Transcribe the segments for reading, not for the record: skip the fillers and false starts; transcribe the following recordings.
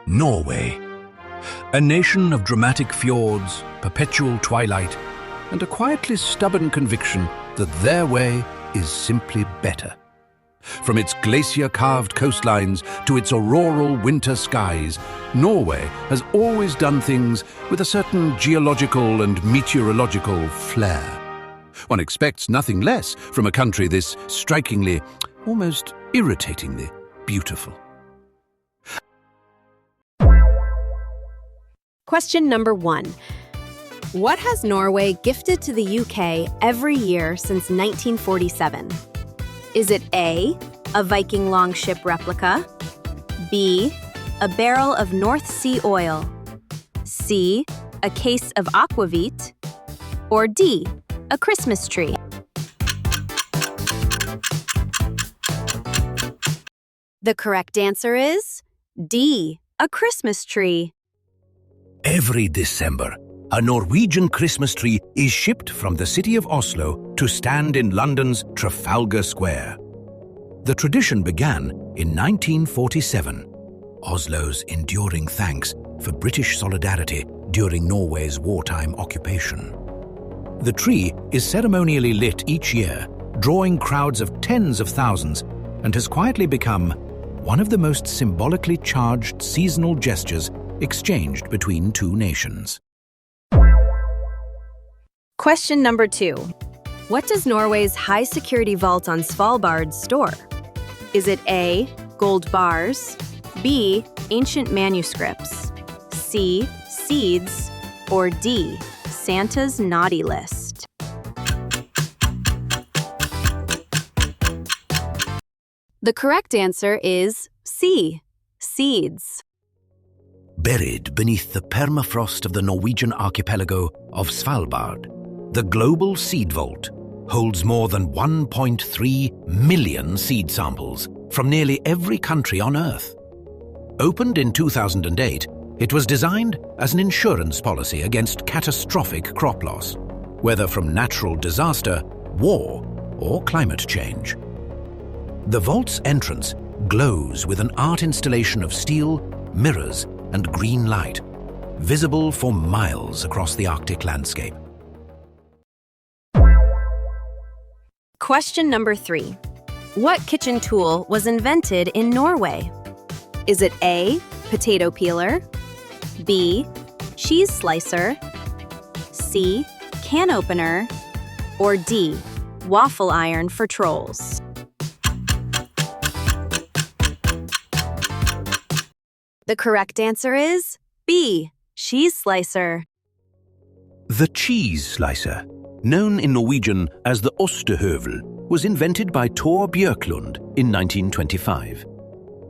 Norway. A nation of dramatic fjords, perpetual twilight, and a quietly stubborn conviction that their way is simply better. From its glacier-carved coastlines to its auroral winter skies, Norway has always done things with a certain geological and meteorological flair. One expects nothing less from a country this strikingly, almost irritatingly beautiful. Question number 1. What has Norway gifted to the UK every year since 1947? Is it A, a Viking longship replica, B, a barrel of North Sea oil, C, a case of aquavit, or D, a Christmas tree? The correct answer is D, a Christmas tree. Every December, a Norwegian Christmas tree is shipped from the city of Oslo to stand in London's Trafalgar Square. The tradition began in 1947, Oslo's enduring thanks for British solidarity during Norway's wartime occupation. The tree is ceremonially lit each year, drawing crowds of tens of thousands, and has quietly become one of the most symbolically charged seasonal gestures exchanged between two nations. Question number 2. What does Norway's high-security vault on Svalbard store? Is it A, gold bars, B, ancient manuscripts, C, seeds, or D, Santa's naughty list? The correct answer is C, seeds. Buried beneath the permafrost of the Norwegian archipelago of Svalbard, the global seed vault holds more than 1.3 million seed samples from nearly every country on Earth. Opened in 2008, it was designed as an insurance policy against catastrophic crop loss, whether from natural disaster, war, or climate change. The vault's entrance glows with an art installation of steel, mirrors, and green light, visible for miles across the Arctic landscape. Question number 3. What kitchen tool was invented in Norway? Is it A, potato peeler, B, cheese slicer, C, can opener, or D, waffle iron for trolls? The correct answer is B, cheese slicer. The cheese slicer, known in Norwegian as the ostehøvel, was invented by Thor Bjørklund in 1925.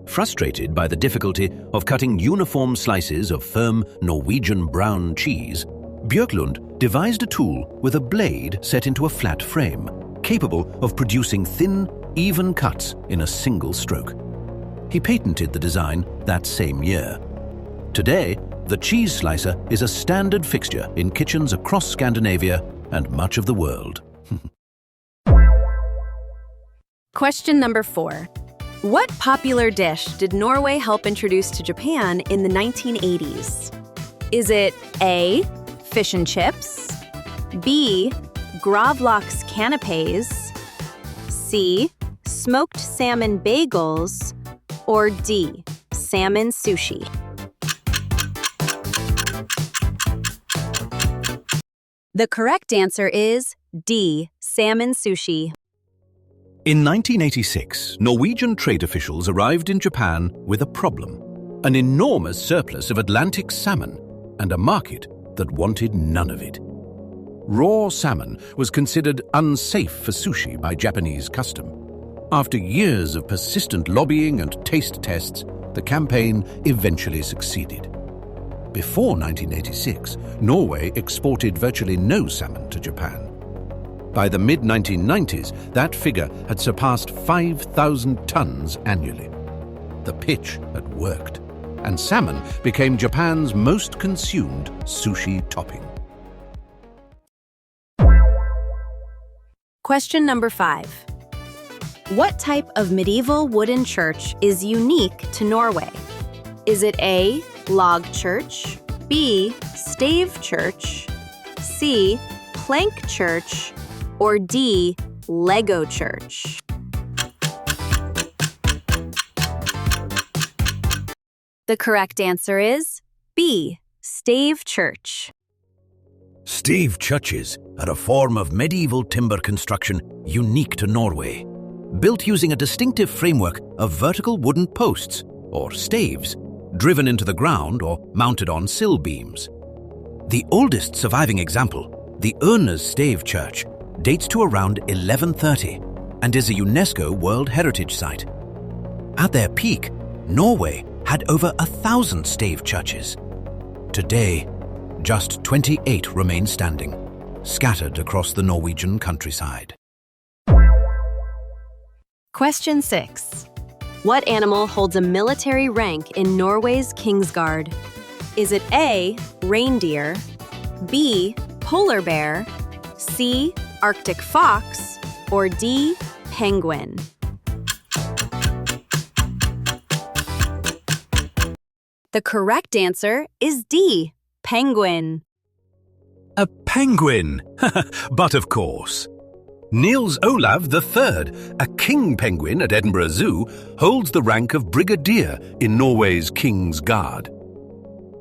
Frustrated by the difficulty of cutting uniform slices of firm Norwegian brown cheese, Bjørklund devised a tool with a blade set into a flat frame, capable of producing thin, even cuts in a single stroke. He patented the design that same year. Today, the cheese slicer is a standard fixture in kitchens across Scandinavia and much of the world. Question number 4. What popular dish did Norway help introduce to Japan in the 1980s? Is it A, fish and chips, B, gravlax canapés, C, smoked salmon bagels, or D, salmon sushi? The correct answer is D, salmon sushi. In 1986, Norwegian trade officials arrived in Japan with a problem: an enormous surplus of Atlantic salmon and a market that wanted none of it. Raw salmon was considered unsafe for sushi by Japanese custom. After years of persistent lobbying and taste tests, the campaign eventually succeeded. Before 1986, Norway exported virtually no salmon to Japan. By the mid-1990s, that figure had surpassed 5,000 tons annually. The pitch had worked, and salmon became Japan's most consumed sushi topping. Question number 5. What type of medieval wooden church is unique to Norway? Is it A, log church, B, stave church, C, plank church, or D, Lego church? The correct answer is B, stave church. Stave churches are a form of medieval timber construction unique to Norway, built using a distinctive framework of vertical wooden posts, or staves, driven into the ground or mounted on sill beams. The oldest surviving example, the Ørnes Stave Church, dates to around 1130 and is a UNESCO World Heritage Site. At their peak, Norway had over 1,000 stave churches. Today, just 28 remain standing, scattered across the Norwegian countryside. Question 6. What animal holds a military rank in Norway's Kingsguard? Is it A, reindeer, B, polar bear, C, Arctic fox, or D, penguin? The correct answer is D, penguin. A penguin! But of course. Niels Olav III, a king penguin at Edinburgh Zoo, holds the rank of brigadier in Norway's King's Guard.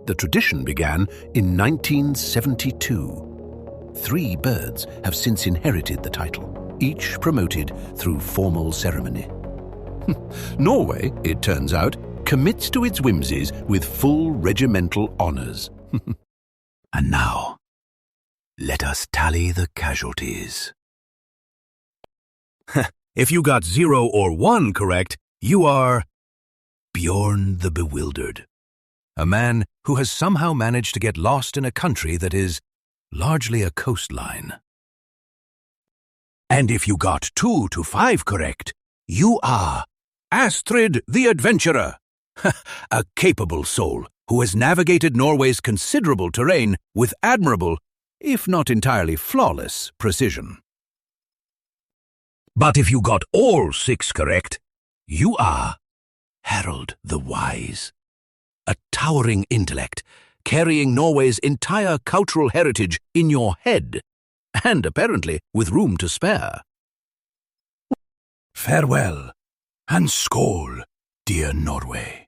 The tradition began in 1972. 3 birds have since inherited the title, each promoted through formal ceremony. Norway, it turns out, commits to its whimsies with full regimental honours. And now, let us tally the casualties. If you got 0 or 1 correct, you are Bjorn the Bewildered, a man who has somehow managed to get lost in a country that is largely a coastline. And if you got 2 to 5 correct, you are Astrid the Adventurer, a capable soul who has navigated Norway's considerable terrain with admirable, if not entirely flawless, precision. But if you got all 6 correct, you are Harold the Wise, a towering intellect carrying Norway's entire cultural heritage in your head, and apparently with room to spare. Farewell, and skål, dear Norway.